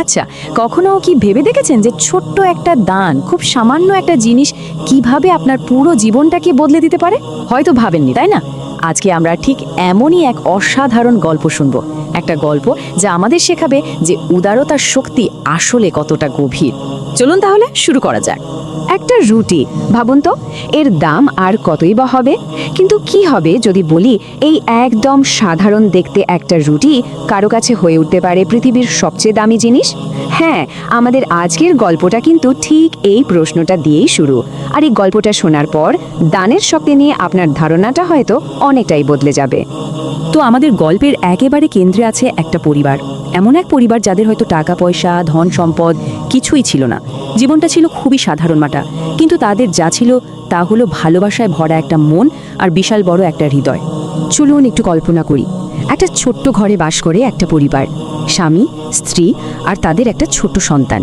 আচ্ছা, কখনো কি ভেবে দেখেছেন যে ছোট্ট একটা দান, খুব সামান্য একটা জিনিস কিভাবে আপনার পুরো জীবনটাকে বদলে দিতে পারে? হয়তো ভাবেননি, তাই না? আজকে আমরা ঠিক এমনই এক অসাধারণ গল্প শুনব। একটা গল্প যা আমাদের শেখাবে যে উদারতার শক্তি আসলে কতটা গভীর। চলুন তাহলে শুরু করা যাক। একটা রুটি, ভাবুন তো, এর দাম আর কতই বা হবে? কিন্তু কি হবে যদি বলি এই একদম সাধারণ দেখতে একটা রুটি কারো কাছে হয়ে উঠতে পারে পৃথিবীর সবচেয়ে দামি জিনিস? হ্যাঁ, আমাদের আজকের গল্পটা কিন্তু ঠিক এই প্রশ্নটা দিয়েই শুরু। আর এই গল্পটা শোনার পর দানের শক্তি নিয়ে আপনার ধারণাটা হয়তো অনেকটাই বদলে যাবে। তো আমাদের গল্পের একেবারে কেন্দ্রে আছে একটা পরিবার, এমন এক পরিবার যাদের হয়তো টাকা পয়সা, ধন সম্পদ কিছুই ছিল না। জীবনটা ছিল খুবই সাধারণ মাটা, কিন্তু তাদের যা ছিল তা হলো ভালোবাসায় ভরা একটা মন আর বিশাল বড় একটা হৃদয়। চলুন একটু কল্পনা করি। একটা ছোট্ট ঘরে বাস করে একটা পরিবার, স্বামী, স্ত্রী আর তাদের একটা ছোট্ট সন্তান।